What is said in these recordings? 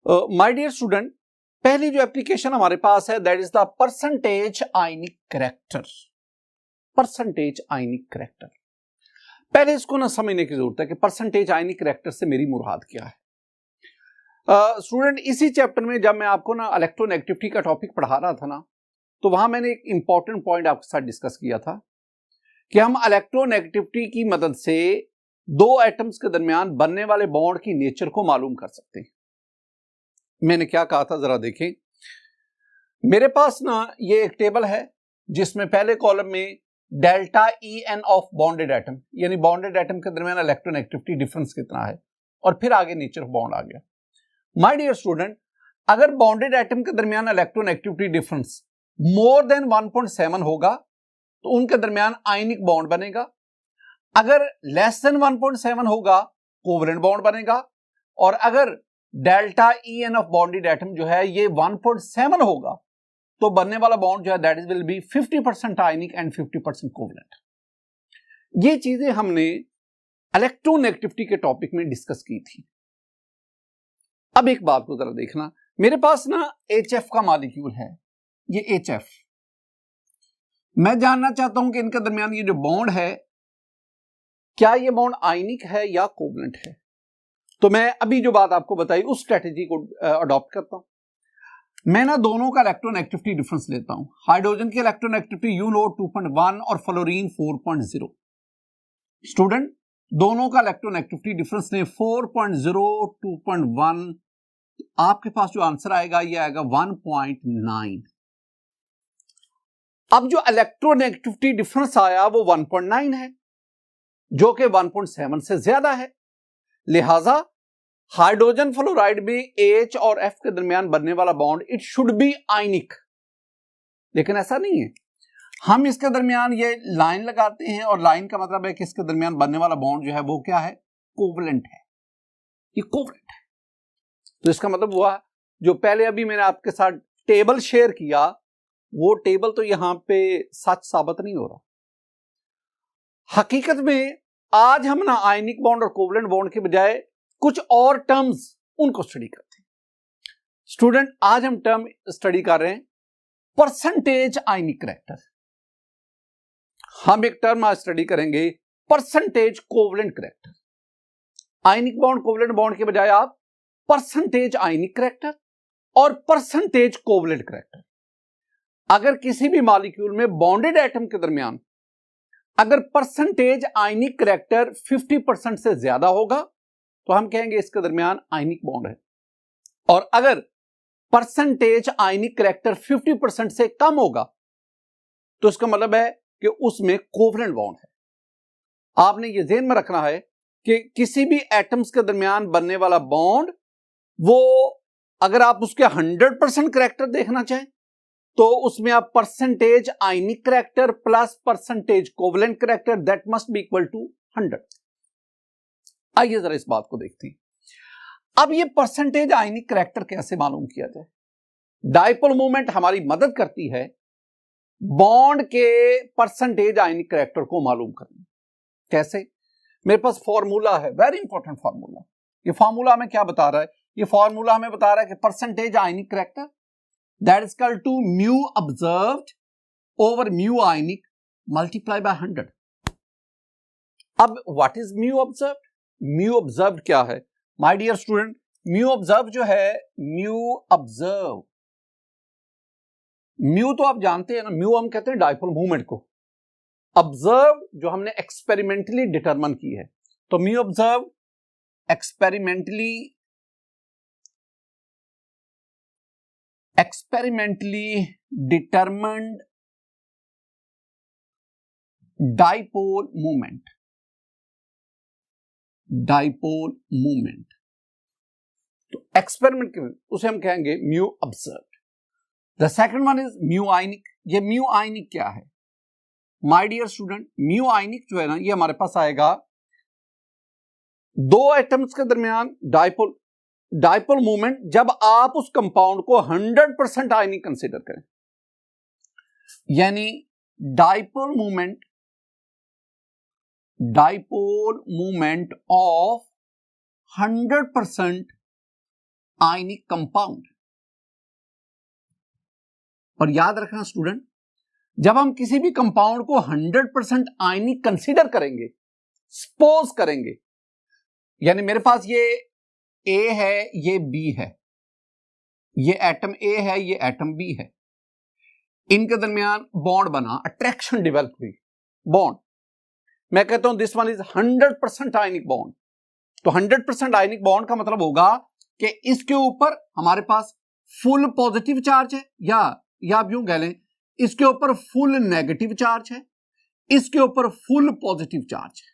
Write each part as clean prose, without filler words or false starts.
My dear student, पहली जो application हमारे पास है that is the percentage ionic character. Percentage ionic character, पहले इसको ना समझने की जरूरत है कि परसेंटेज आयनिक करेक्टर से मेरी मुराद क्या है। स्टूडेंट, इसी चैप्टर में जब मैं आपको ना इलेक्ट्रोनेगेटिविटी का टॉपिक पढ़ा रहा था ना, तो वहां मैंने एक इंपॉर्टेंट पॉइंट आपके साथ डिस्कस किया था कि हम इलेक्ट्रोनेगेटिविटी की मदद से दो एटम्स के दरमियान बनने वाले बॉन्ड की नेचर को मालूम कर सकते हैं। मैंने क्या कहा था जरा देखें। मेरे पास ना ये एक टेबल है जिसमें पहले कॉलम में delta E N of bonded atom, यानी बॉन्डेड एटम के दरमियान इलेक्ट्रोनेगेटिविटी डिफरेंस कितना है, और फिर आगे नेचर ऑफ बॉन्ड आ गया। माय डियर स्टूडेंट, अगर बॉन्डेड एटम के दरमियान इलेक्ट्रोनेगेटिविटी डिफरेंस मोर देन 1.7 होगा तो उनके दरमियान आयनिक बॉन्ड बनेगा। अगर लेस देन 1.7 होगा कोवलेंट बॉन्ड बनेगा, और अगर delta E N of bonded atom जो है ये 1.7 होगा तो बनने वाला बॉन्ड जो है that is will be 50% ionic and 50% covalent. ये चीजें हमने इलेक्ट्रोनेगेटिविटी के टॉपिक में डिस्कस की थी। अब एक बात को जरा देखना, मेरे पास ना HF का मॉलिक्यूल है, ये HF। मैं जानना चाहता हूं कि इनके दरमियान ये जो बॉन्ड है क्या ये बॉन्ड आयनिक है या कोवलेंट है। तो मैं अभी जो बात आपको बताई उस स्ट्रेटेजी को अडॉप्ट करता हूं। मैं ना दोनों का इलेक्ट्रोनेगेटिविटी डिफरेंस लेता हूं। हाइड्रोजन की इलेक्ट्रोनेगेटिविटी यू लो 2.1 और फ्लोरीन 4.0। स्टूडेंट, दोनों का इलेक्ट्रोनेगेटिविटी डिफरेंस ने 4.0 2.1, आपके पास जो आंसर आएगा ये आएगा 1.9। अब जो इलेक्ट्रोनेगेटिविटी डिफरेंस आया वो 1.9 है जो कि 1.7 से ज्यादा है। लिहाजा हाइड्रोजन फ्लोराइड में H और F के दरमियान बनने वाला बॉन्ड इट शुड बी आयनिक, लेकिन ऐसा नहीं है। हम इसके दरमियान ये लाइन लगाते हैं और लाइन का मतलब है कि इसके दरमियान बनने वाला बॉन्ड जो है वो क्या है, कोवलेंट है। ये कोवलेंट है, तो इसका मतलब हुआ जो पहले अभी मैंने आपके साथ टेबल शेयर किया वो टेबल तो यहां पे सच साबित नहीं हो रहा। हकीकत में आज हम ना आयनिक बॉन्ड और कोवलेंट बॉन्ड के बजाय कुछ और टर्म्स उनको स्टडी करते हैं। स्टूडेंट, आज हम टर्म स्टडी कर रहे हैं परसेंटेज आयनिक करेक्टर। हम एक टर्म आज स्टडी करेंगे percentage covalent character. Ionic bond covalent bond के बजाय आप परसेंटेज आयनिक करेक्टर और परसेंटेज कोवलेंट करेक्टर। अगर किसी भी मॉलिक्यूल में बॉन्डेड एटम के दरमियान अगर परसेंटेज आयनिक करेक्टर 50% से ज्यादा होगा तो हम कहेंगे इसके दरमियान आयनिक बॉन्ड है, और अगर परसेंटेज आयनिक करेक्टर 50% से कम होगा तो इसका मतलब है कि उसमें कोवलेंट बॉन्ड है। आपने ये ध्यान में रखना है कि किसी भी एटम्स के दरमियान बनने वाला बॉन्ड वो अगर आप उसके 100% करेक्टर देखना चाहें तो उसमें आप percentage ionic character plus percentage covalent character that must be equal to 100। आइए जरा इस बात को देखते हैं। अब ये परसेंटेज आयनिक करेक्टर कैसे मालूम किया जाए। डायपोल मोमेंट हमारी मदद करती है बॉन्ड के परसेंटेज आयनिक करेक्टर को मालूम करने। कैसे? मेरे पास फॉर्मूला है, वेरी इंपॉर्टेंट फॉर्मूला। ये फॉर्मूला हमें क्या बता रहा है? ये फॉर्मूला हमें बता रहा है कि percentage ionic character that is equal to mu observed over mu ionic multiply by 100। अब what is mu observed? Mu observed क्या है my dear student? Mu observe जो है, म्यू ऑब्जर्व, म्यू तो आप जानते हैं ना, म्यू हम कहते हैं डायपोल मूवमेंट को। ऑब्जर्व जो हमने एक्सपेरिमेंटली डिटरमाइन की है, तो mu observe experimentally determined dipole movement. Dipole movement तो एक्सपेरिमेंट के उसे हम कहेंगे mu observed. The second one is mu ionic. ये म्यू आयनिक क्या है my dear student? Mu ionic जो है ना, ये हमारे पास आएगा दो एटम्स के दरमियान डायपोल मूवमेंट जब आप उस कंपाउंड को 100% आयनिक कंसीडर करें, यानी dipole movement of 100% ionic compound. और याद रखना स्टूडेंट, जब हम किसी भी कंपाउंड को 100% आयनिक कंसीडर करेंगे, सपोज करेंगे, यानी मेरे पास ये ए है, ये बी है, ये एटम ए है, ये एटम बी है, इनके दरमियान बॉन्ड बना, अट्रैक्शन डेवलप हुई, बॉन्ड, मैं कहता हूं this one is 100% ionic bond. तो 100% आयनिक बॉन्ड का मतलब होगा कि इसके ऊपर हमारे पास फुल पॉजिटिव चार्ज है, या आप यूं कह लें इसके ऊपर फुल नेगेटिव चार्ज है, इसके ऊपर फुल पॉजिटिव चार्ज है,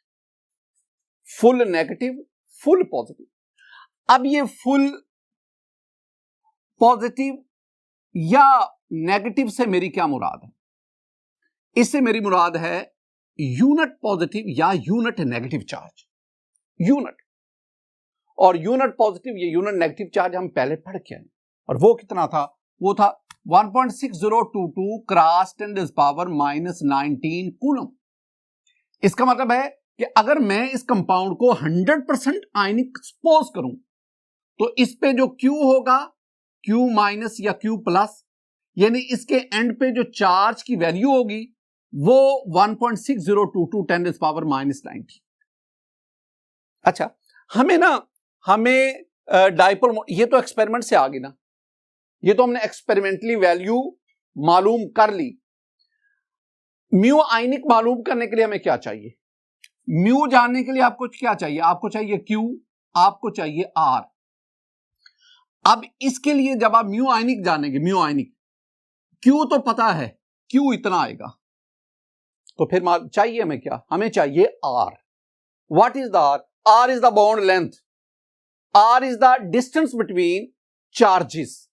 फुल नेगेटिव फुल पॉजिटिव। अब ये फुल पॉजिटिव या नेगेटिव से मेरी क्या मुराद है? इससे मेरी मुराद है यूनिट पॉजिटिव या यूनिट नेगेटिव चार्ज। यूनिट और यूनिट पॉजिटिव या यूनिट नेगेटिव चार्ज हम पहले पढ़ के आए, और वो कितना था? वो था 1.6022 क्रॉस 10⁻⁻19 कूलम। इसका मतलब है कि अगर मैं इस कंपाउंड को 100% आयनिक सपोज करूं तो इस पे जो Q होगा, Q माइनस या Q प्लस, यानी इसके एंड पे जो चार्ज की वैल्यू होगी वो 1.6022 10⁻⁻19। अच्छा, हमें डाइपोल, ये तो एक्सपेरिमेंट से आ गई ना, ये तो हमने एक्सपेरिमेंटली वैल्यू मालूम कर ली। म्यू आयनिक मालूम करने के लिए हमें क्या चाहिए? म्यू जानने के लिए आपको क्या चाहिए? आपको चाहिए Q, आपको चाहिए R। अब इसके लिए जब आप म्यू आयनिक जानेंगे, म्यू आयनिक, Q तो पता है, Q इतना आएगा, तो फिर चाहिए हमें क्या? हमें चाहिए R। What is the R? R is the bond length, R is the distance between charges,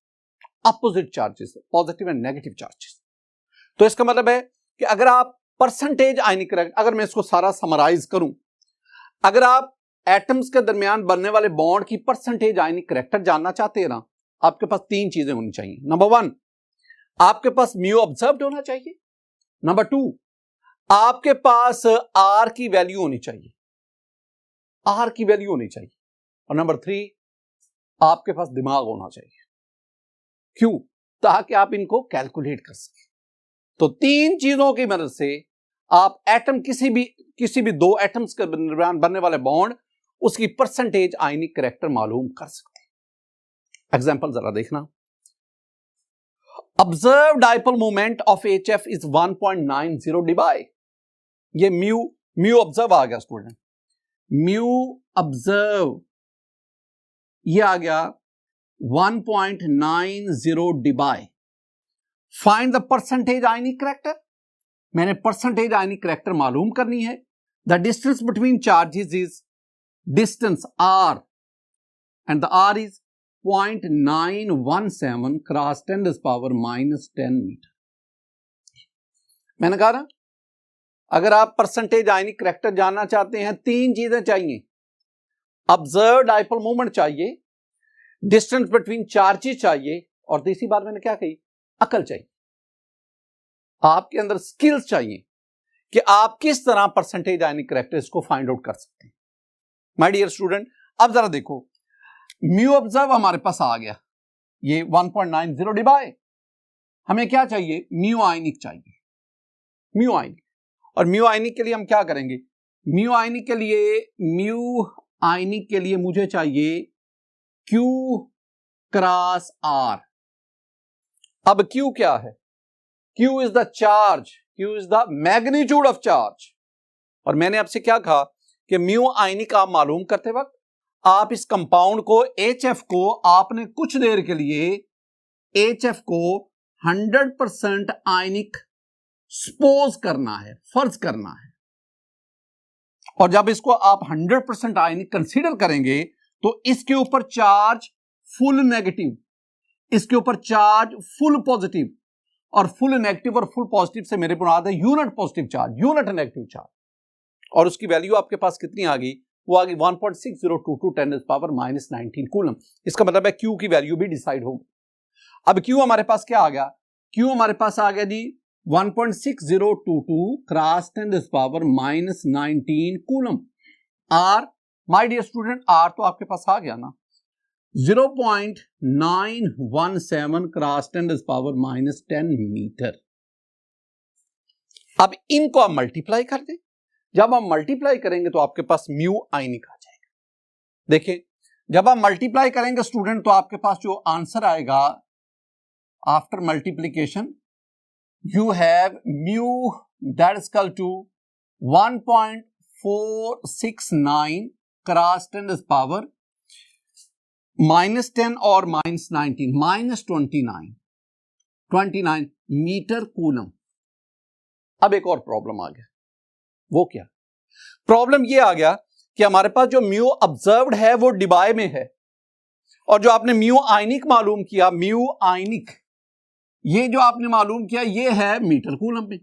opposite charges, positive and negative charges. तो इसका मतलब है कि अगर आप परसेंटेज आयनिक, अगर मैं इसको सारा समराइज करूं, अगर आप एटम्स के दरमियान बनने वाले बॉन्ड की परसेंटेज आयनिक करैक्टर जानना चाहते हैं ना, आपके पास तीन चीजें होनी चाहिए। नंबर 1, आपके पास म्यू ऑब्जर्व्ड होना चाहिए। नंबर 2, आपके पास R की वैल्यू होनी चाहिए, R की वैल्यू होनी चाहिए। और नंबर 3, आपके पास दिमाग होना चाहिए। क्यों? ताकि आप इनको कैलकुलेट कर सकें। तो तीन चीजों की मदद से आप एटम, किसी भी दो एटम्स के दरमियान बनने वाले बॉन्ड, उसकी परसेंटेज आयनिक करैक्टर मालूम कर सकते हैं। एग्जांपल जरा देखना। Observe dipole moment of HF is 1.90 dBi। ये म्यू ऑब्जर्व आ गया स्टूडेंट, म्यू ऑब्जर्व ये आ गया 1.90 dBi। Find the percentage ionic character. मैंने परसेंटेज आयनिक करैक्टर मालूम करनी है। The distance between charges is distance R, and the R is 0.917 cross 10⁻⁻10 metre. मैंने कहा ना, अगर आप परसेंटेज आयनिक करैक्टर जानना चाहते हैं, तीन चीजें चाहिए। ऑब्जर्व डाइपोल मोमेंट चाहिए, डिस्टेंस बिटवीन चार्जेस चाहिए, और तीसरी बात मैंने क्या कही? अकल चाहिए। आपके अंदर स्किल्स चाहिए कि आप किस तरह परसेंटेज आयनिक करैक्टर इसको फाइंड आउट कर सकते हैं। माय डियर स्टूडेंट, अब जरा देखो, म्यू ऑब्जर्व हमारे पास आ गया, ये 1.90 dBi। हमें क्या चाहिए? म्यू आयनिक चाहिए, म्यू आयनिक। और म्यू आयनिक के लिए हम क्या करेंगे? म्यू आयनिक के लिए मुझे चाहिए Q क्रॉस R। अब Q क्या है? Q is the charge, Q is the magnitude of charge. और मैंने आपसे क्या कहा कि म्यू आयनिक आप मालूम करते वक्त आप इस कंपाउंड को, HF को, आपने कुछ देर के लिए HF को 100% आयनिक सपोज करना है, फर्ज करना है। और जब इसको आप 100% आयनिक कंसीडर करेंगे तो इसके ऊपर चार्ज फुल नेगेटिव, इसके ऊपर चार्ज फुल पॉजिटिव, और फुल नेगेटिव और फुल पॉजिटिव से मेरे मुराद है unit positive charge, unit negative charge. और उसकी वैल्यू आपके पास कितनी आ गई? वो आ गई 1.6022 10⁻⁻19 कूलम। इसका मतलब है Q की वैल्यू भी डिसाइड होगी। अब Q हमारे पास क्या आ गया? Q हमारे पास आ गया जी 1.6022 cross 10⁻⁻19 coulomb. R, my dear student, R तो आपके पास आ गया ना। 0.917 क्रॉस 10⁻⁻10 मीटर। अब इनको आप मल्टीप्लाई कर दें। जब आप मल्टीप्लाई करेंगे तो आपके पास म्यू आयनिक आ जाएगा। देखिए, जब आप मल्टीप्लाई करेंगे स्टूडेंट तो आपके पास जो आंसर आएगा after multiplication, you have mu that is equal to 1.469 cross 10⁻⁻10 और -19 -29 मीटर कूलम। अब एक और प्रॉब्लम आ गया। वो क्या प्रॉब्लम? ये आ गया कि हमारे पास जो म्यू ऑब्जर्व्ड है वो डिबाई में है, और जो आपने म्यू आयनिक मालूम किया, म्यू आयनिक, ये जो आपने मालूम किया ये है मीटर कूलम में,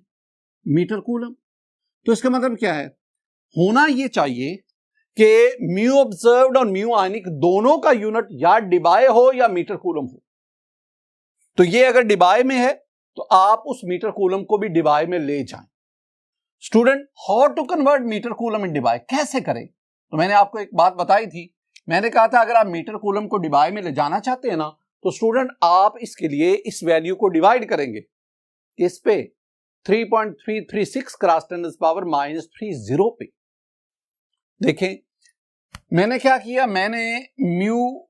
मीटर कूलम। तो इसका मतलब क्या है? होना ये चाहिए कि म्यू ऑब्जर्व्ड और म्यू आयनिक दोनों का यूनिट या डिबाई हो या मीटर कूलम हो। तो ये अगर डिबाई में है तो आप उस मीटर कूलम को भी डिबाई में ले जाएं। Student, how to convert metre coulomb in debye, कैसे करें? तो मैंने आपको एक बात बताई थी, मैंने कहा था अगर आप मीटर कूलम को डिबाई में ले जाना चाहते हैं ना, तो स्टूडेंट आप इसके लिए इस वैल्यू को डिवाइड करेंगे इस पे 3.336 क्रॉस 10⁻⁻30 पे। देखें मैंने क्या किया, मैंने म्यू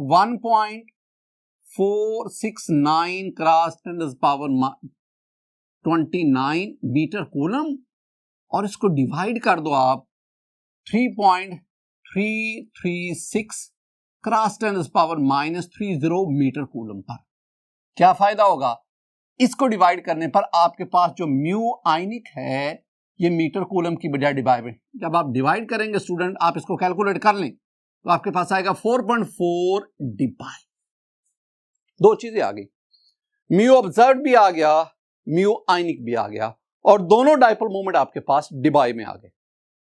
1.469 क्रॉस 10⁻29 मीटर कूलम, और इसको डिवाइड कर दो आप 3.336 क्रॉस 10⁻⁻30 मीटर कूलम पर। क्या फायदा होगा? इसको डिवाइड करने पर आपके पास जो म्यू आयनिक है ये मीटर कूलम की बजाय डिबाई में, जब आप डिवाइड करेंगे स्टूडेंट, आप इसको कैलकुलेट कर लें तो आपके पास आएगा 4.4 डिबाई। दो चीजें आ गई, म्यू ऑब्जर्व भी आ गया, म्यू आयनिक भी आ गया, और दोनों डाइपोल मोमेंट आपके पास डिबाई में आ गए।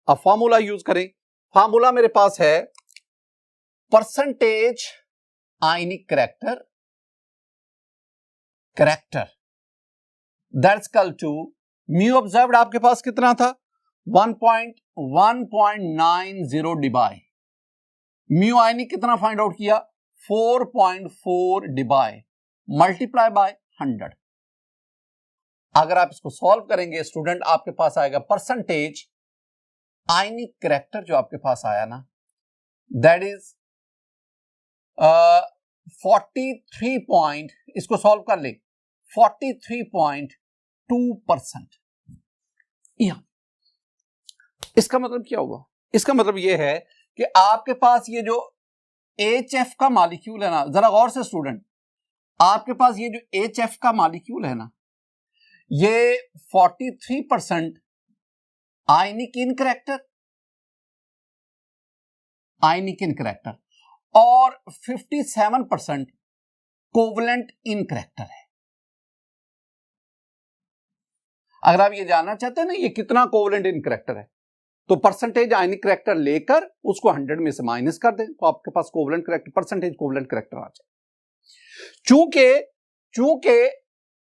अब फार्मूला यूज करें। फार्मूला मेरे पास है percentage ionic character that's equal to mu observed आपके पास कितना था 1.90 डिबाई, म्यू आयनिक कितना फाइंड आउट किया 4.4 डिबाई मल्टीप्लाई बाय 100। अगर आप इसको सॉल्व करेंगे स्टूडेंट आपके पास आएगा परसेंटेज आयनिक करैक्टर, जो आपके पास आया ना दैट इज 43 पॉइंट, इसको सॉल्व कर ले 43.2%। इसका मतलब क्या हुआ? इसका मतलब यह है कि आपके पास ये जो HF का मॉलिक्यूल है ना, जरा गौर से स्टूडेंट, आपके पास ये जो HF का मॉलिक्यूल है ना, ये 43% आयनिक इन करैक्टर और 57% कोवलेंट इन करैक्टर है। अगर आप ये जानना चाहते हैं ना ये कितना कोवलेंट इन करैक्टर है, तो परसेंटेज आयनिक करैक्टर लेकर उसको 100 में से माइनस कर दें तो आपके पास covalent character, percentage covalent character आ जाए। चूंकि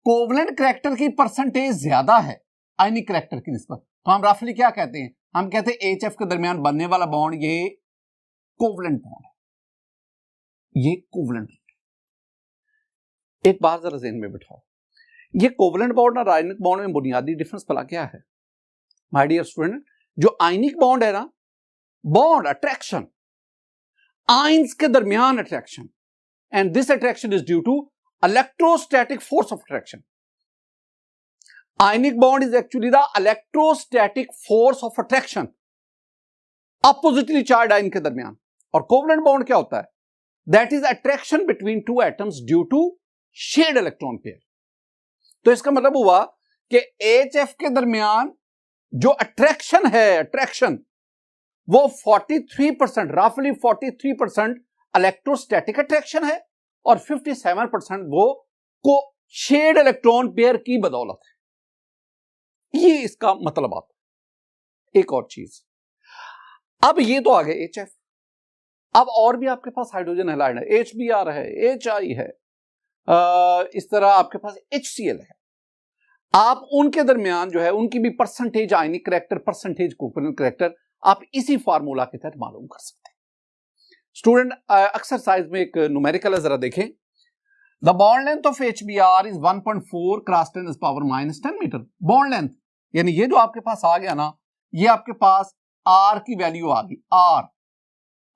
कोवलेंट करैक्टर की परसेंटेज ज्यादा है आयनिक करैक्टर की निस्बत, तो हम रफली क्या कहते हैं, हम कहते हैं HF के दरमियान बनने वाला बॉन्ड ये कोवलेंट बॉन्ड है, ये कोवलेंट। एक बात जरा ज़हन में बिठाओ, ये कोवलेंट बॉन्ड और आयनिक बॉन्ड में बुनियादी डिफरेंस भला क्या है माय डियर स्टूडेंट? जो आयनिक बॉन्ड है ना, बॉन्ड अट्रैक्शन, आयंस के दरमियान attraction, and this attraction is due to electrostatic force of attraction. Ionic bond is actually the electrostatic force of attraction oppositely charge ion के दरमियान। और covalent bond क्या होता है? That is attraction between two atoms due to shared electron pair. तो इसका मतलब हुआ कि HF के दरमियान जो अट्रैक्शन है, अट्रैक्शन वो 43%, रफली 43% इलेक्ट्रोस्टैटिक अट्रैक्शन है और 57% वो को शेयर्ड इलेक्ट्रॉन पेयर की बदौलत है। ये इसका मतलब आता है। एक और चीज, अब ये तो आ गए HF, अब और भी आपके पास हाइड्रोजन हैलाइड है, HBr है, HI है, इस तरह आपके पास HCl है। आप उनके दरमियान जो है उनकी भी percentage ionic character, percentage covalent character आप इसी फार्मूला के तहत मालूम कर सकते हैं। स्टूडेंट एक्सरसाइज में एक न्यूमेरिकल है, जरा देखें। The bond length of HBr is 1.4 cross 10 power -10 metre. Bond length यानी ये जो आपके पास आ गया ना, ये आपके पास R की वैल्यू आ गई।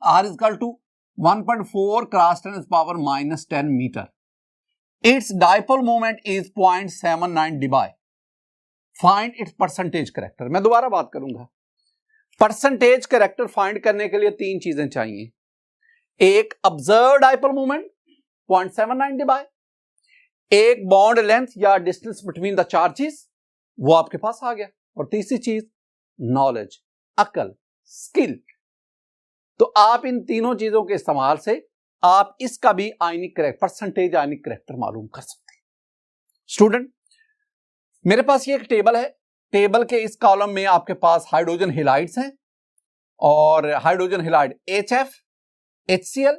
R is equal to 1.4 cross 10 power -10 metre. Its dipole moment is 0.79 dBi। Find its percentage character. मैं दोबारा बात करूंगा। परसेंटेज करेक्टर फाइंड करने के लिए तीन चीजें चाहिए। एक ऑब्जर्व डाइपोल मोमेंट 0.79 dBi, एक बॉन्ड लेंथ या डिस्टेंस बिटवीन द चार्जेस, वो आपके पास आ गया, और तीसरी चीज नॉलेज, अकल, स्किल। तो आप इन तीनों चीजों के इस्तेमाल से आप इसका भी आयनिक करेक्टर, परसेंटेज आयनिक करेक्टर मालूम कर सकते हैं। स्टूडेंट, मेरे पास ये एक टेबल है। टेबल के इस कॉलम में आपके पास हाइड्रोजन हैलाइड्स हैं, और hydrogen halide HF, HCl,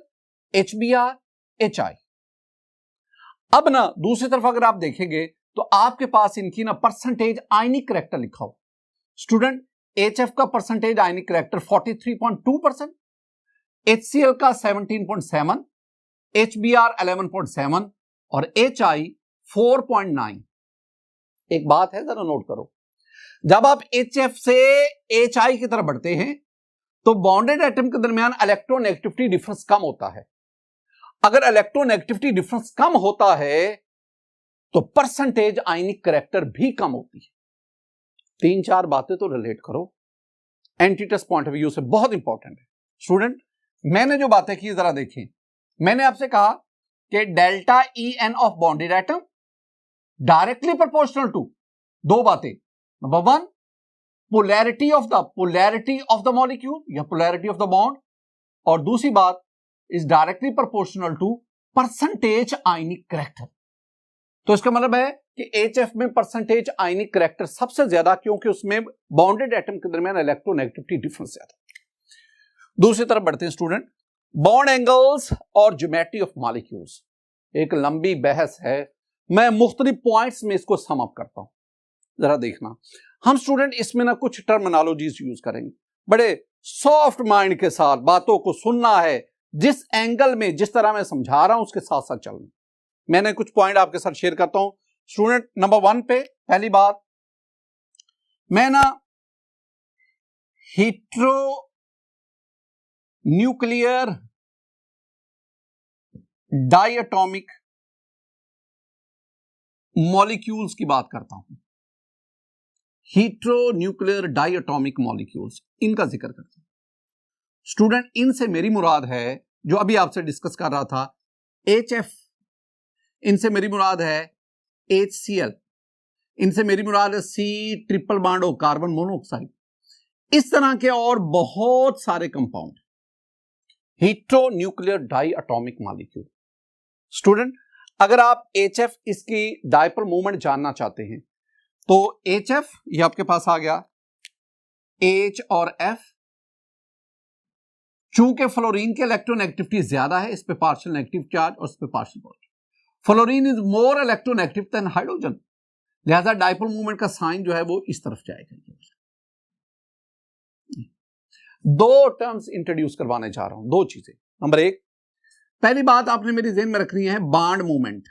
HBr, HI। अब ना दूसरी तरफ अगर आप देखेंगे तो आपके पास इनकी ना परसेंटेज आयनिक करेक्टर लिखा हो। स्टूडेंट, HF का परसेंटेज आयनिक करेक्टर 43.2%, HCl का 17.7, HBr 11.7 और HI 4.9। एक बात है, जरा नोट करो, जब आप HF से HI की तरफ बढ़ते हैं तो बॉन्डेड एटम के दरमियान इलेक्ट्रोनेगेटिविटी डिफरेंस कम होता है। अगर इलेक्ट्रोनेगेटिविटी डिफरेंस कम होता है तो परसेंटेज आयनिक करेक्टर भी कम होती है। तीन चार बातें तो रिलेट करो, एंटीटेस्ट पॉइंट ऑफ व्यू से बहुत इंपॉर्टेंट है। स्टूडेंट, मैंने जो बातें की जरा देखें। मैंने आपसे कहा कि delta EN of bonded atom directly proportional to दो बातें। Number one, polarity of the molecule या पोलैरिटी ऑफ द बॉन्ड, और दूसरी बात is directly proportional to percentage ionic character. तो इसका मतलब है कि HF में परसेंटेज आयनिक करेक्टर सबसे ज्यादा, क्योंकि उसमें बॉन्डेड एटम के दरमियान इलेक्ट्रोनेगेटिविटी डिफरेंस ज्यादा। दूसरी तरफ बढ़ते हैं स्टूडेंट, बॉन्ड एंगल्स और ज्योमेट्री ऑफ मॉलिक्यूल्स। एक लंबी बहस है, मैं मुख्तलिफ पॉइंट्स में इसको सम अप करता हूं, जरा देखना। हम स्टूडेंट इसमें ना कुछ टर्मिनोलॉजीज यूज करेंगे, बड़े सॉफ्ट माइंड के साथ बातों को सुनना है, जिस एंगल में जिस तरह मैं समझा रहा हूं उसके साथ साथ चलना। मैंने कुछ पॉइंट आपके साथ शेयर करता हूं। स्टूडेंट, नंबर 1 पे पहली बात, मैं ना हीट्रो न्यूक्लियर डायटोमिक मॉलिक्यूल्स की बात करता हूं। हीट्रो न्यूक्लियर डायटोमिक मॉलिक्यूल्स, इनका जिक्र करता हूं। स्टूडेंट, इनसे मेरी मुराद है, जो अभी आपसे डिस्कस कर रहा था, HF, इनसे मेरी मुराद है HCl, इनसे मेरी मुराद है C triple bond O carbon monoxide. इस तरह के और बहुत सारे compound, hetero nuclear diatomic molecule. Student, अगर आप HF इसकी डायपोल मोमेंट जानना चाहते हैं तो HF ये आपके पास आ गया, H और F, चूंकि फ्लोरीन की इलेक्ट्रोनेगेटिविटी ज्यादा है, इस पे पार्शियल नेगेटिव चार्ज और इस पे partial positive. Fluorine is more electronegative than hydrogen, लिहाजा डायपोल मूवमेंट का साइन जो है वो इस तरफ जाएगा। दो टर्म्स इंट्रोड्यूस करवाने जा रहा हूं, दो चीजें। नंबर 1, पहली बात आपने मेरी ज़हन में रखनी है, बॉन्ड मूवमेंट।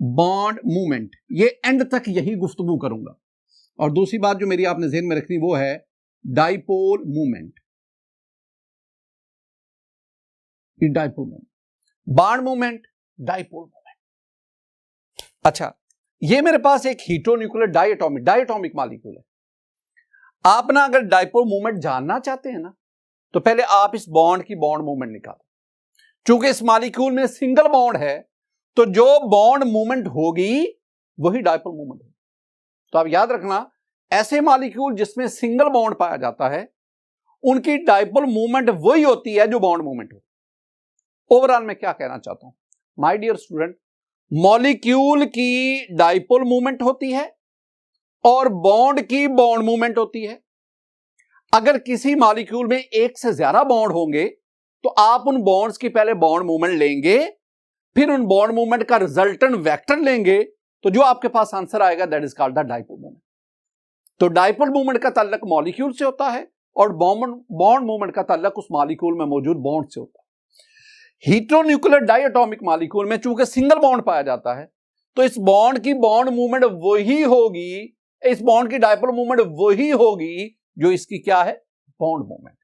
बॉन्ड मूवमेंट, ये एंड तक यही गुफ्तगू करूंगा। और दूसरी बात जो मेरी आपने ज़हन में रखनी वो है dipole movement. Dipole movement, bond movement, dipole movement. अच्छा, ये मेरे पास एक हीट्रोन्यूक्लियर डायटोमिक मॉलिक्यूल है। आप ना अगर डाइपोल मूवमेंट जानना चाहते हैं ना, तो पहले आप इस बॉन्ड की बॉन्ड मूवमेंट निकालो। चूंकि इस मॉलिक्यूल में सिंगल बॉन्ड है, तो जो बॉन्ड मूवमेंट होगी वही डाइपोल मूवमेंट होगी। तो आप याद रखना, ऐसे मॉलिक्यूल जिसमें सिंगल बॉन्ड पाया जाता है, उनकी डाइपोल मूवमेंट वही होती है जो बॉन्ड मूवमेंट हो। ओवरऑल मैं क्या कहना चाहता हूं, माय डियर स्टूडेंट, मॉलिक्यूल की डाइपोल मूवमेंट होती है और बॉन्ड की बॉन्ड मूवमेंट होती है। अगर किसी मॉलिक्यूल में एक से ज्यादा बॉन्ड होंगे तो आप उन बॉन्ड्स की पहले बॉन्ड मूवमेंट लेंगे, फिर उन बॉन्ड मूवमेंट का रिजल्टेंट वेक्टर लेंगे, तो जो आपके पास आंसर आएगा that is called the dipole movement. तो डाइपोल मूवमेंट का ताल्लुक मॉलिक्यूल से होता है और बॉन्ड मूवमेंट का ताल्लुक उस मॉलिक्यूल में मौजूद बॉन्ड से होता है। हेटेरोन्यूक्लियर डायटोमिक मॉलिक्यूल में चूंकि सिंगल बॉन्ड पाया जाता है तो इस बॉन्ड की बॉन्ड मूवमेंट वही होगी, इस बॉन्ड की डायपोल मूवमेंट वही होगी जो इसकी क्या है, बॉन्ड मूवमेंट।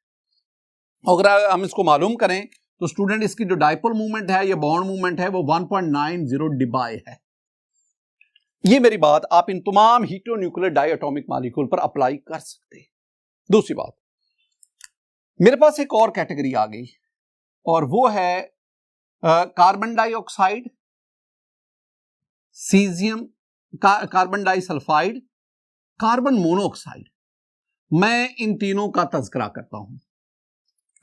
अगर हम इसको मालूम करें तो स्टूडेंट इसकी जो डायपोल मूवमेंट है, ये बॉन्ड मूवमेंट है, वो 1.90 डिबाई है। ये मेरी बात आप इन तमाम हेटेरोन्यूक्लियर डायटोमिक मॉलिक्यूल पर अप्लाई कर सकते हैं। दूसरी बात, मेरे पास एक और कैटेगरी आ गई और वो है carbon dioxide, caesium, carbon disulphide, carbon monoxide. मैं इन तीनों का तज़किरा करता हूं,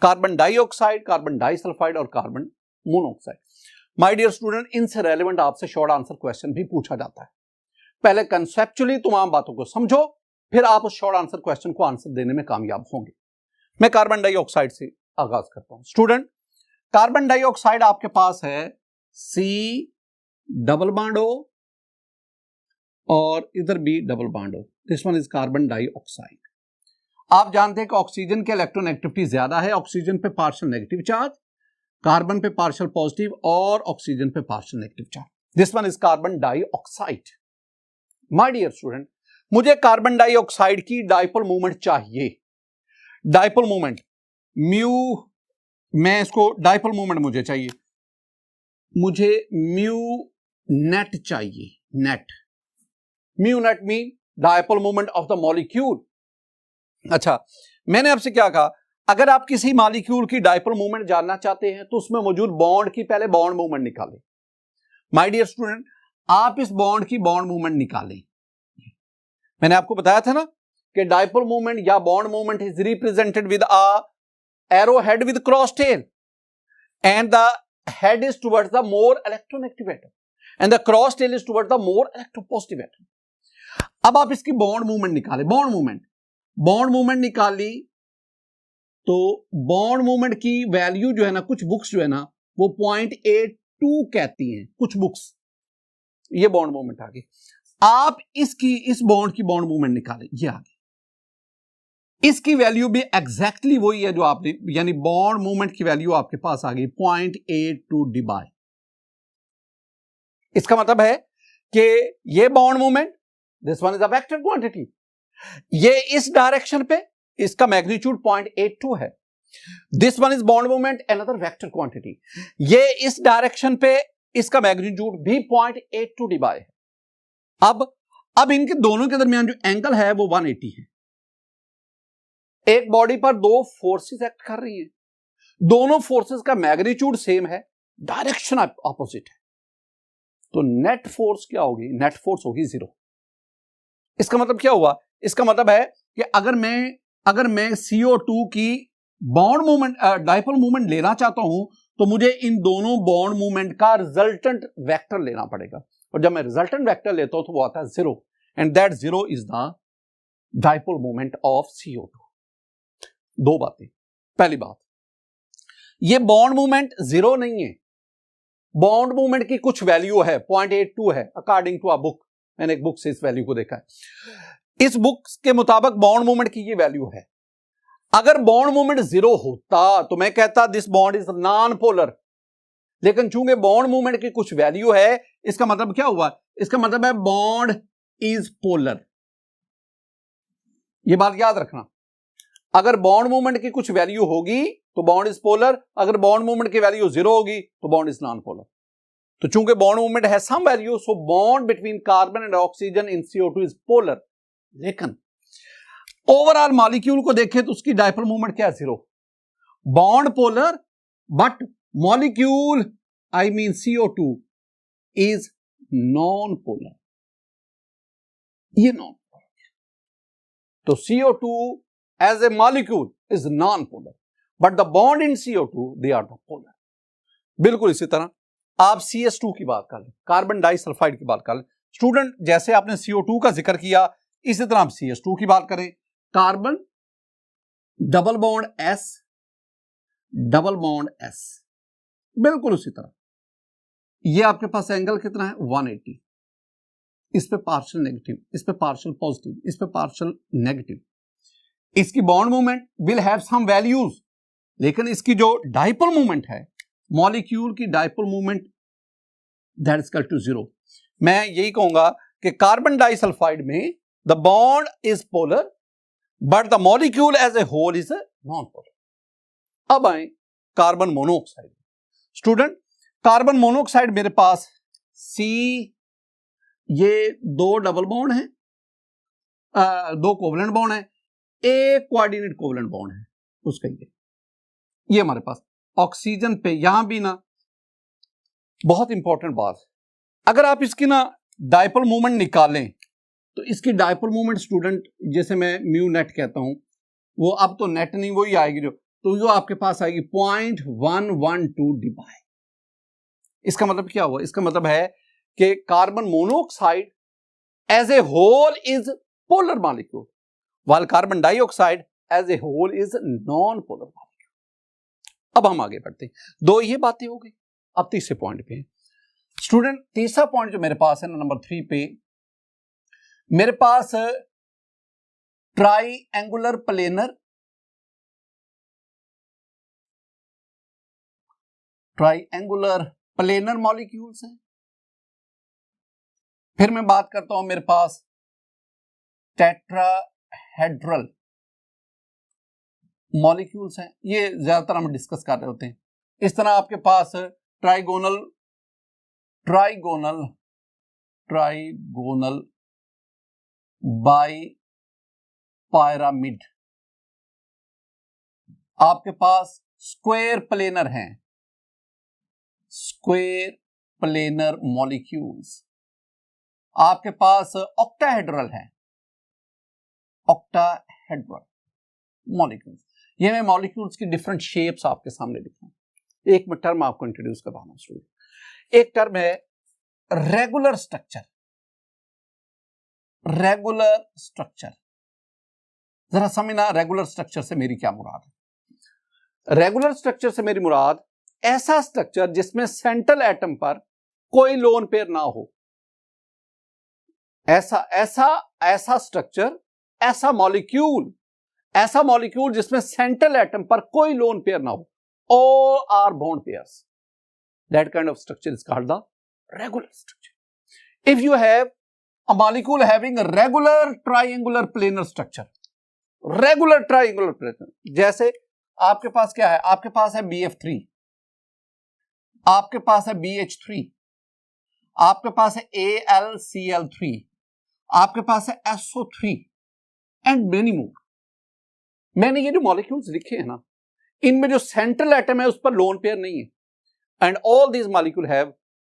कार्बन डाइऑक्साइड, कार्बन डाइसल्फाइड और carbon monoxide. My dear student, इनसे रेलेवेंट आपसे शॉर्ट आंसर क्वेश्चन भी पूछा जाता है। पहले कंसेप्चुअली तमाम बातों को समझो, फिर आप उस शॉर्ट आंसर क्वेश्चन को आंसर देने में कामयाब होंगे। मैं कार्बन डाइऑक्साइड से आगाज करता हूं। स्टूडेंट, कार्बन डाइऑक्साइड आपके पास है C डबल बॉन्ड O और इधर B double bond O। This one is carbon dioxide. आप जानते हैं कि ऑक्सीजन की इलेक्ट्रोनेगेटिविटी ज्यादा है, ऑक्सीजन पे पार्शियल नेगेटिव चार्ज, कार्बन पे पार्शियल पॉजिटिव और ऑक्सीजन पे partial negative charge. This one is carbon dioxide. My dear student, मुझे कार्बन डाइऑक्साइड की डायपोल मूवमेंट चाहिए। डायपोल मूवमेंट म्यू, मैं इसको डायपोल मूवमेंट मुझे चाहिए, मुझे म्यू नेट चाहिए। Net, mu net mean dipole movement of the molecule. अच्छा, मैंने आपसे क्या कहा, अगर आप किसी मॉलिक्यूल की डायपोल मूवमेंट जानना चाहते हैं तो उसमें मौजूद बॉन्ड की पहले बॉन्ड मूवमेंट निकालें। माय डियर स्टूडेंट, आप इस बॉन्ड की बॉन्ड मूवमेंट निकालें। मैंने आपको बताया था ना कि डायपोल मूवमेंट या bond movement is represented with a arrow head with cross tail and the head is towards the more electronegative atom and the cross tail is towards the more electropositive atom. अब आप इसकी bond movement निकालें। Bond movement निकाली तो bond movement की value जो है ना, कुछ बुक्स जो है ना वो 0.82 कहती हैं, कुछ बुक्स। ये बॉन्ड मूवमेंट आ गई। आप इस बॉन्ड की बॉन्ड मूवमेंट निकालें, ये आ गई। इसकी वैल्यू भी एग्जैक्टली वही है जो आपने, यानी बॉन्ड मूवमेंट की वैल्यू आपके पास आ गई 0.82 डिबाई। इसका मतलब है कि ये bond movement, this one is a vector quantity, ये इस डायरेक्शन पे इसका मैग्नीट्यूड 0.82 है। This one is bond movement another vector quantity, ये इस डायरेक्शन पे इसका मैग्नीट्यूड भी 0.82 डिबाई है। अब इनके दोनों के दरमियान जो एंगल है वो 180 है। एक बॉडी पर दो फोर्सेस एक्ट कर रही हैं, दोनों फोर्सेस का मैग्नीट्यूड सेम है, डायरेक्शन ऑपोजिट है, तो नेट फोर्स क्या होगी? नेट फोर्स होगी 0। इसका मतलब क्या हुआ? इसका मतलब है कि अगर मैं CO2 की बॉन्ड मूवमेंट, डायपोल मूवमेंट लेना चाहता हूं तो मुझे इन दोनों बॉन्ड मूवमेंट का रिजल्टेंट वेक्टर लेना पड़ेगा, और जब मैं रिजल्टेंट वेक्टर लेता हूं तो वो आता है 0, and that 0 is the dipole movement of CO2। दो बातें। पहली बात, ये बॉन्ड मूवमेंट 0 नहीं है, बॉन्ड मूवमेंट की कुछ वैल्यू है, 0.82 है अकॉर्डिंग टू अ बुक। मैंने एक बुक से इस वैल्यू को देखा है। इस बुक के मुताबिक बॉन्ड मूवमेंट की ये वैल्यू है। अगर बॉन्ड मूवमेंट 0 होता तो मैं कहता this bond is non polar, लेकिन चूंकि बॉन्ड मूवमेंट की कुछ वैल्यू है, इसका मतलब क्या हुआ? इसका मतलब है बॉन्ड इज पोलर। यह बात याद रखना, अगर बॉन्ड मूवमेंट की कुछ वैल्यू होगी तो बॉन्ड इज पोलर, अगर बॉन्ड मूवमेंट की वैल्यू 0 होगी तो बॉन्ड इज नॉन पोलर। तो चूंकि बॉन्ड मूवमेंट है some value, so bond between carbon and oxygen in CO2 is polar. लेकिन ओवरऑल मॉलिक्यूल को देखें तो उसकी डायपोल मूवमेंट क्या है? 0। बॉन्ड polar but molecule, I mean CO2 is non polar. ये नॉन पोलर, तो CO2 as a molecule is non-polar, but the bond in CO2 they are the polar। बिल्कुल इसी तरह आप CS2 की बात कर लें, कार्बन डाइसल्फाइड की बात कर लें। स्टूडेंट, जैसे आपने CO2 का जिक्र किया, इसी तरह आप CS2 की बात करें। Carbon double bond S, double bond S, बिल्कुल उसी तरह। ये आपके पास एंगल कितना है? 180। इस पे पार्शियल नेगेटिव, इस पे पार्शियल पॉजिटिव, इस पे पार्शियल नेगेटिव। इसकी bond movement will have some values, लेकिन इसकी जो डाइपोल मूवमेंट है, मॉलिक्यूल की dipole movement, that is equal to 0। मैं यही कहूंगा कि कार्बन डाइसल्फाइड में the bond is polar but the molecule as a whole is non polar. अब आए carbon monoxide. Student, carbon monoxide मेरे पास C, ये 2 डबल बॉन्ड है, 2 कोवलेंट बॉन्ड है, एक कोऑर्डिनेट कोवलेंट बॉन्ड है उसका, ये हमारे पास ऑक्सीजन पे। यहां भी ना बहुत इंपॉर्टेंट बात, अगर आप इसकी ना डाइपोल मूवमेंट निकालें तो इसकी डाइपोल मूवमेंट स्टूडेंट, जैसे मैं म्यू नेट कहता हूं, वो अब तो नेट नहीं वही आएगी जो, तो जो आपके पास आएगी 0.112 डिबाई। इसका मतलब क्या हुआ? इसका मतलब है कि carbon monoxide as a whole is polar molecule while carbon dioxide as a whole is non polar molecule. अब हम आगे बढ़ते हैं, 2 ये बातें हो गई। अब तीसरे पॉइंट पे स्टूडेंट, तीसरा पॉइंट जो मेरे पास है ना, नंबर 3 पे मेरे पास ट्राईएंगुलर प्लेनर मॉलिक्यूल्स हैं। फिर मैं बात करता हूं मेरे पास टेट्राहेड्रल मॉलिक्यूल्स हैं, ये ज्यादातर हम डिस्कस कर रहे होते हैं। इस तरह आपके पास ट्राइगोनल बाई पायरामिड, आपके पास स्क्वायर प्लेनर हैं, स्क्वायर प्लेनर मॉलिक्यूल्स, आपके पास ऑक्टाहेड्रल है, ऑक्टाहेड्रल मॉलिक्यूल्स। ये मैं मॉलिक्यूल्स की डिफरेंट शेप्स आपके सामने लिखा हूं। एक मैं टर्म आपको इंट्रोड्यूस कर रहा हूं स्टूडेंट। एक टर्म है रेगुलर स्ट्रक्चर। रेगुलर स्ट्रक्चर, जरा समझना रेगुलर स्ट्रक्चर से मेरी क्या मुराद है। रेगुलर स्ट्रक्चर से मेरी मुराद ऐसा स्ट्रक्चर जिसमें सेंट्रल एटम पर कोई लोन पेयर ना हो, ऐसा स्ट्रक्चर, ऐसा मॉलिक्यूल जिसमें सेंट्रल एटम पर कोई लोन पेयर ना हो, all are bond pairs. That kind of structure is called the regular structure. If you have a molecule having a regular triangular planar structure, जैसे आपके पास क्या है, आपके पास है BF3, आपके पास है BH3, आपके पास है AlCl3, आपके पास है SO3 एंड मेनी मोर। मैंने ये जो मॉलिक्यूल्स लिखे हैं ना, इनमें जो सेंट्रल एटम है उस पर लोन पेयर नहीं है, and all these molecule have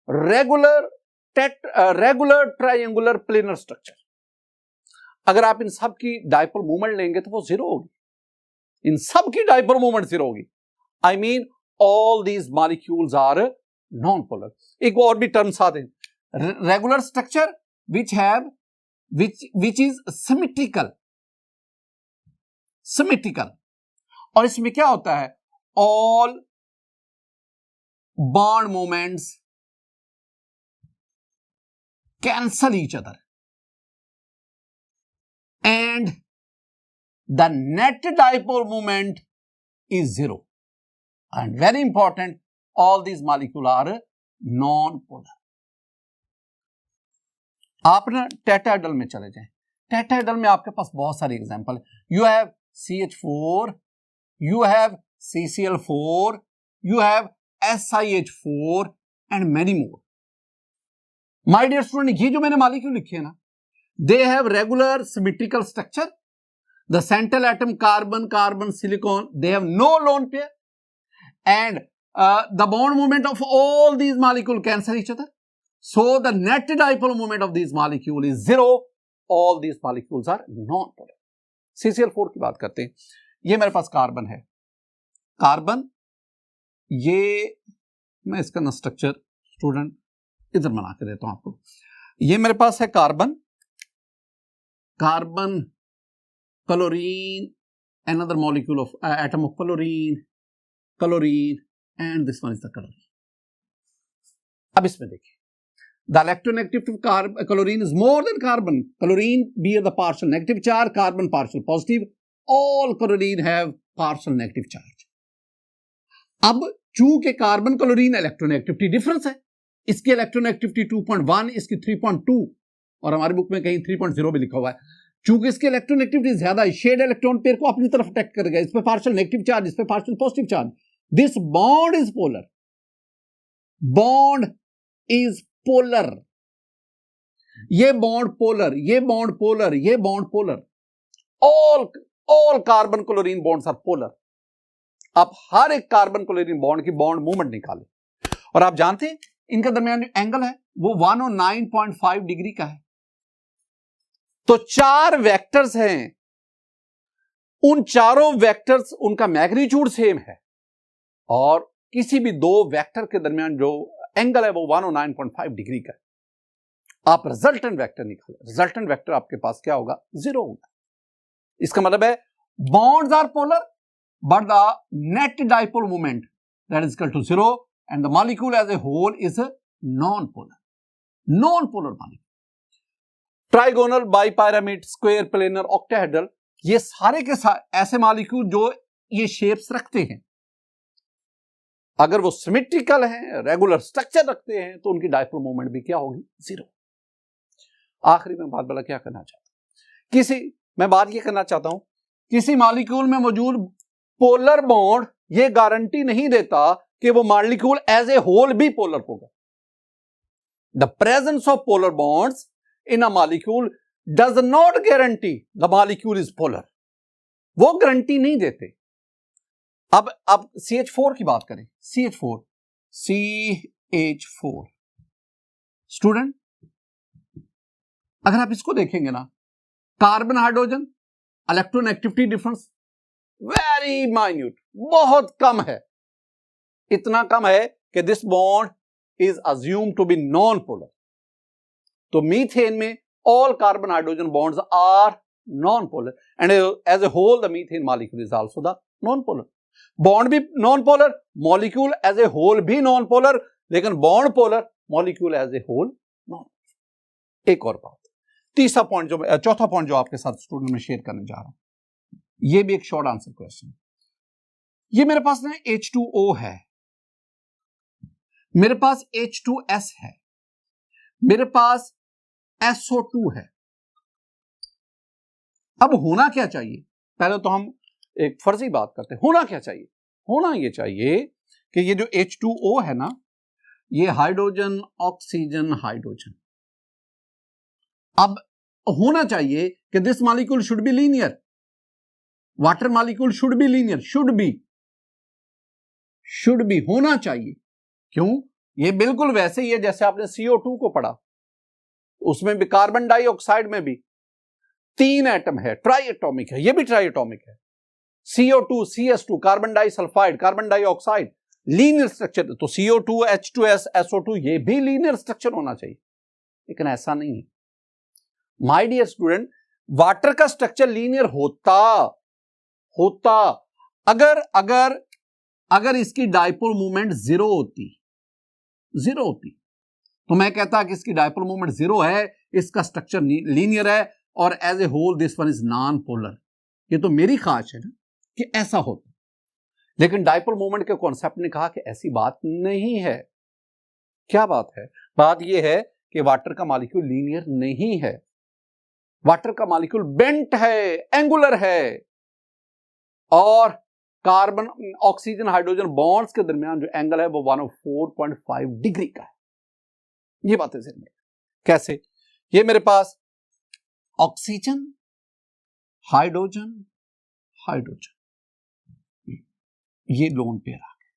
regular triangular planar structure. अगर आप इन सब की डाइपोल मूवमेंट लेंगे तो वो 0 होगी, इन सब की डाइपोल मूवमेंट 0 होगी। I mean all these molecules are non polar. एक और भी टर्म साथ है, regular structure which is symmetrical, और इसमें क्या होता है, all bond moments cancel each other and the net dipole moment is 0 and very important, all these molecule are non polar. आप ना टेट्राहेड्रल में चले जाएं, टेट्राहेड्रल में आपके पास बहुत सारे एग्जांपल है। You have CH4, you have CCl4, you have SiH4 and many more. My dear student, ये जो मैंने मॉलिक्यूल लिखे हैं ना, they have regular symmetrical structure. The central atom carbon, silicon, they have no lone pair, and the bond moment of all these molecules cancel each other. So the net dipole moment of these molecules is 0. All these molecules are non-polar. CCl4 की बात करते हैं, ये मेरे पास carbon है, carbon, ये मैं इसका ना स्ट्रक्चर स्टूडेंट इधर बना के देता हूं आपको। ये मेरे पास है carbon, chlorine, another molecule of atom of chlorine, and this one is the chlorine. अब इसमें देखिए, the electronegativity of chlorine is more than carbon. Chlorine bear the partial negative charge, carbon partial positive. All chlorine have partial negative charge. अब चूंकि carbon chlorine electronegativity difference है, इसकी electronegativity 2.1, इसकी 3.2 और हमारी बुक में कहीं 3.0 भी लिखा हुआ है। चूंकि इसकी इलेक्ट्रोनेगेटिविटी ज्यादा है, शेड इलेक्ट्रॉन पेयर को अपनी तरफ अटैक करेगा, इस पे पार्शियल नेगेटिव चार्ज, इस पे partial positive charge. This bond is polar, bond is polar, ये बॉन्ड पोलर, ये बॉन्ड पोलर, ये bond polar. All carbon chlorine bonds are polar. आप हर एक कार्बन क्लोरीन बॉन्ड की बॉन्ड मूवमेंट निकालें, और आप जानते हैं इनका दरमियान जो एंगल है वो 109.5 डिग्री का है। तो 4 वेक्टर्स हैं, उन चारों वेक्टर्स उनका मैग्नीट्यूड सेम है, और किसी भी 2 वेक्टर के दरमियान जो एंगल है वो 109.5 डिग्री का है। आप रिजल्टेंट वेक्टर निकालें, रिजल्टेंट वेक्टर आपके पास क्या होगा? 0 होगा। इसका मतलब है bonds are polar but the net dipole moment that is equal to 0 and the molecule as a whole is a non-polar molecule. Trigonal, bipyramid, square, planar, octahedral, ये सारे के ऐसे मॉलिक्यूल जो ये शेप्स रखते हैं, अगर वो सिमेट्रिकल हैं, रेगुलर स्ट्रक्चर रखते हैं, तो उनकी डाइपोल मोमेंट भी क्या होगी? 0। आखिरी में बात क्या करना चाहता हूं, मैं बात ये करना चाहता हूं, किसी मॉलिक्यूल में मौजूद पोलर बॉन्ड ये गारंटी नहीं देता कि वो मॉलिक्यूल एज ए होल भी पोलर होगा। The presence of polar bonds in a molecule does not guarantee the molecule is polar, वो गारंटी नहीं देते। अब CH4 की बात करें, CH4 स्टूडेंट, अगर आप इसको देखेंगे ना, carbon hydrogen electronegativity difference very minute, बहुत कम है, इतना कम है कि this bond is assume to be non polar. तो मीथेन में all carbon hydrogen bonds are non polar and as a whole the methane molecule is also the non polar. Bond भी non polar, molecule as a whole भी non polar, लेकिन bond polar, molecule as a whole non. एक और बात, चौथा point जो आपके साथ स्टूडेंट में शेयर करने जा रहा हूं, ये भी एक शॉर्ट आंसर क्वेश्चन। ये मेरे पास ना H2O है, मेरे पास H2S है, मेरे पास SO2 है। अब होना क्या चाहिए? पहले तो हम एक फर्जी बात करते हैं, होना क्या चाहिए? होना ये चाहिए कि ये जो H2O है ना, ये हाइड्रोजन ऑक्सीजन हाइड्रोजन। अब होना चाहिए कि this molecule should be linear, water molecule should be linear, should be होना चाहिए। क्यों? ये बिल्कुल वैसे ही है जैसे आपने CO2 को पढ़ा, उसमें भी कार्बन डाइऑक्साइड में भी 3 एटम है, ट्राई एटॉमिक है, ये भी ट्राई एटॉमिक है। CO2, CS2, carbon disulphide, carbon dioxide, linear structure. तो CO2, H2S, SO2 ये भी लीनियर स्ट्रक्चर होना चाहिए, लेकिन ऐसा नहीं है माय डियर स्टूडेंट। वाटर का स्ट्रक्चर लीनियर होता अगर इसकी डाइपोल मूवमेंट 0 होती, तो मैं कहता कि इसकी डाइपोल मूवमेंट 0 है, इसका स्ट्रक्चर लीनियर है, और as a whole this one is non polar. ये तो मेरी ख्वाहिश है ना कि ऐसा होता, लेकिन डाइपोल मूवमेंट के कॉन्सेप्ट ने कहा कि ऐसी बात नहीं है। क्या बात है? बात यह है कि वाटर का मॉलिक्यूल लीनियर नहीं है, वाटर का मॉलिक्यूल बेंट है, एंगुलर है, और कार्बन ऑक्सीजन हाइड्रोजन बॉन्ड्स के दरमियान जो एंगल है वो 104.5 डिग्री का है। ये बातें ध्यान में। कैसे? ये मेरे पास ऑक्सीजन हाइड्रोजन ये लोन पेयर आ गए।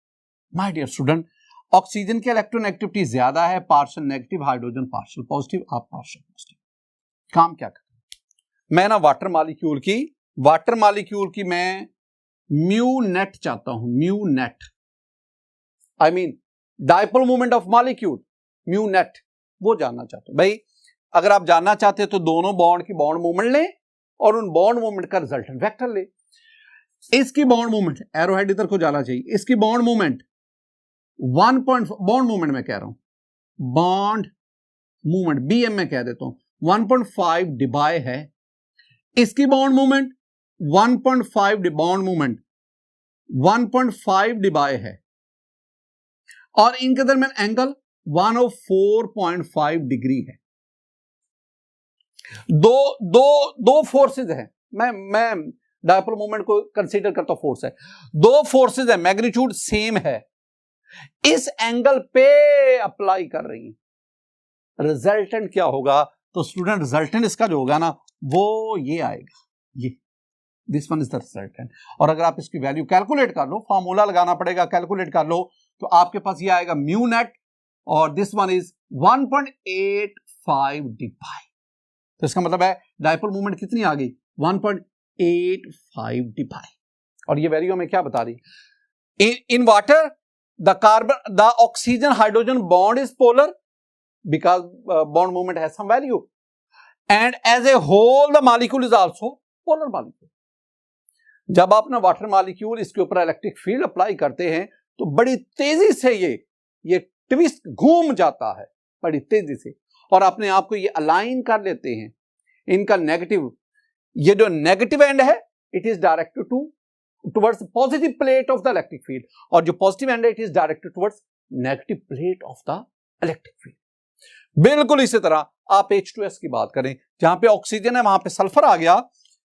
माय डियर स्टूडेंट, ऑक्सीजन की इलेक्ट्रोनेगेटिविटी ज्यादा है, partial negative, hydrogen partial positive, आप पार्शियल पॉजिटिव। काम क्या कर, मैं ना वाटर मॉलिक्यूल की मैं म्यू नेट चाहता हूं, mu net, I mean dipole movement of molecule, mu net, वो जानना चाहता हूं। भाई अगर आप जानना चाहते हैं तो दोनों बॉन्ड की बॉन्ड मूवमेंट लें और उन बॉन्ड मूवमेंट का रिजल्टेंट वेक्टर लें। इसकी बॉन्ड मूवमेंट, एरोहेड इधर को जाना चाहिए, इसकी बॉन्ड मूवमेंट बॉन्ड मूवमेंट मैं कह रहा हूं, बॉन्ड मूवमेंट BM में कह देता हूं 1.5 डिबाई है। इसकी bond movement 1.5 bond movement 1.5 debye है और इनके दरमियान एंगल 104.5 डिग्री है। दो फोर्सेस हैं, मैं डायपोल मोमेंट को कंसीडर करता हूं फोर्स है, दो फोर्सेस है, मैग्नीट्यूड सेम है, इस एंगल पे अप्लाई कर रही है। रिजल्टेंट क्या होगा? तो स्टूडेंट रिजल्टेंट इसका जो होगा ना वो ये आएगा, ये this one is the resultant. और अगर आप इसकी वैल्यू कैलकुलेट कर लो, फार्मूला लगाना पड़ेगा, कैलकुलेट कर लो, तो आपके पास ये आएगा म्यू नेट और दिस वन इज 1.85 डिबाई। तो इसका मतलब है डायपोल मूवमेंट कितनी आ गई? 1.85 डिबाई। और ये वैल्यू हमें क्या बता रही? In water the oxygen hydrogen bond is polar because bond movement has some value and as a whole the molecule is also polar molecule। जब आप ना वाटर मॉलिक्यूल इसके ऊपर इलेक्ट्रिक फील्ड अप्लाई करते हैं तो बड़ी तेजी से ये ट्विस्ट घूम जाता है बड़ी तेजी से, और अपने आप को ये अलाइन कर लेते हैं। इनका नेगेटिव, ये जो नेगेटिव एंड है it is directed towards positive plate of the electric field, और जो पॉजिटिव एंड है it is directed towards negative plate of the electric field. बिल्कुल इसी तरह आप H2S की बात करें, जहां पे ऑक्सीजन है वहां पे सल्फर आ गया,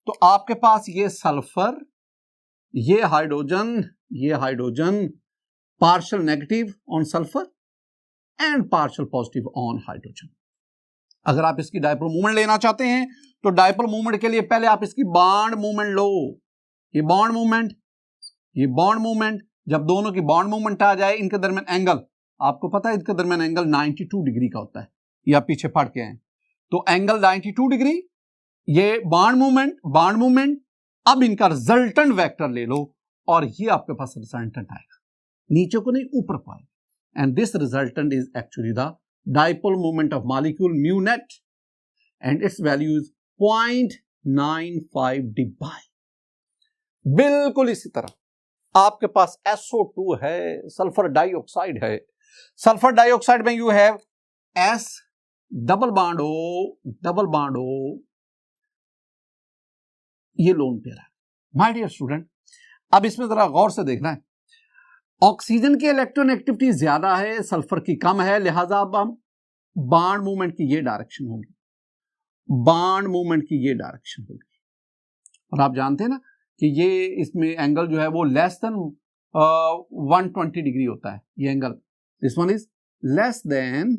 तो आपके पास ये सल्फर, ये hydrogen partial negative on sulphur and partial positive on hydrogen. अगर आप इसकी डायपोल मूवमेंट लेना चाहते हैं तो डायपोल मूवमेंट के लिए पहले आप इसकी बॉन्ड मूवमेंट लो। ये बॉन्ड मूवमेंट जब दोनों की बॉन्ड मूवमेंट आ जाए, इनके दरमियान एंगल, आपको पता है इनके दरमियान एंगल 92 डिग्री का होता है, ये आप पीछे पढ़ के आए, तो एंगल 92 डिग्री, ये बॉन्ड मूवमेंट। अब इनका रिजल्टेंट वेक्टर ले लो और ये आपके पास रिजल्टेंट आएगा, नीचे को नहीं ऊपर को आएगा, and this resultant is actually the dipole movement of molecule mu net and its value is 0.95 debye. बिल्कुल इसी तरह आपके पास SO2 है, सल्फर डाइऑक्साइड है, सल्फर डाइऑक्साइड में you have S double bond O, ये लोन पेयर है। माय डियर स्टूडेंट, अब इसमें जरा गौर से देखना है, ऑक्सीजन की इलेक्ट्रोनेगेटिविटी ज्यादा है, सल्फर की कम है, लिहाजा अब हम बॉन्ड मूवमेंट की ये डायरेक्शन होगी, और आप जानते हैं ना कि ये इसमें एंगल जो है वो लेस देन 120 डिग्री होता है, ये angle, this one is less than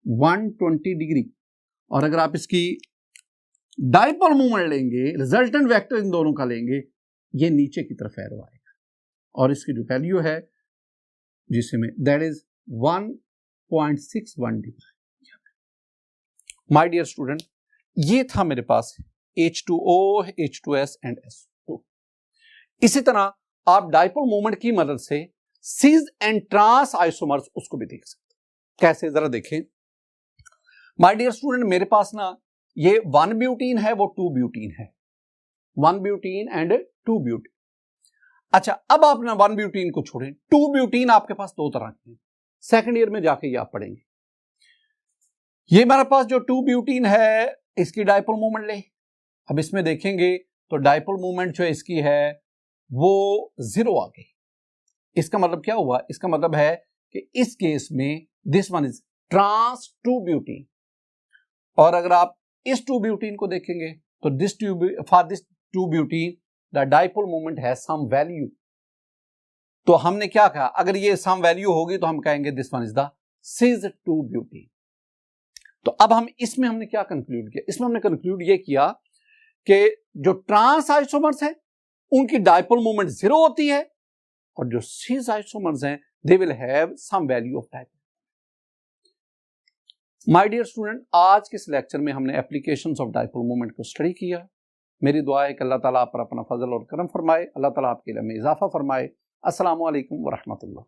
120 degree. और अगर आप इसकी डायपोल मूवमेंट लेंगे, रिजल्टेंट वेक्टर इन दोनों का लेंगे, ये नीचे की तरफ एरो आएगा, और इसकी जो वैल्यू है जिसमें that is 1.61 degree. My dear student, ये था मेरे पास H2O, H2S एंड SO2। इसी तरह आप डायपोल मूवमेंट की मदद से सिस एंड ट्रांस आइसोमर्स उसको भी देख सकते हैं। कैसे, जरा देखें माय डियर स्टूडेंट, मेरे पास ना ये 1 ब्यूटीन है, वो 2 ब्यूटीन है, 1 ब्यूटीन एंड 2 ब्यूटीन। अच्छा, अब आप ना 1 ब्यूटीन को छोड़ें, 2 ब्यूटीन आपके पास दो तरह के हैं, सेकेंड ईयर में जाके ये आप पढ़ेंगे। ये मेरे पास जो 2 ब्यूटीन है, इसकी डायपोल मूवमेंट ले, अब इसमें देखेंगे तो डायपोल मूवमेंट जो इसकी है वो 0 आ गई। इसका मतलब क्या हुआ? इसका मतलब है कि इस केस में this one is trans 2 butene, और अगर आप इस 2 ब्यूटीन को देखेंगे तो for this 2 butene the dipole movement has some value. तो हमने क्या कहा, अगर ये सम वैल्यू होगी तो हम कहेंगे this one is the cis 2 butene. तो अब हम इसमें हमने क्या कंक्लूड किया? इसमें हमने कंक्लूड ये किया कि जो ट्रांस आइसोमर्स हैं उनकी डायपोल मूवमेंट 0 होती है, और जो सिस आइसोमर्स हैं they will have some value of dipole. My dear student, आज के इस लेक्चर में हमने एप्लीकेशंस ऑफ डायपोल मूवमेंट को स्टडी किया। मेरी दुआ है कि अल्लाह ताला आप पर अपना फजल और करम फरमाए, अल्लाह ताला आपके इल्म में इजाफा फरमाए। अस्सलामु अलैकुम व रहमतुल्लाह।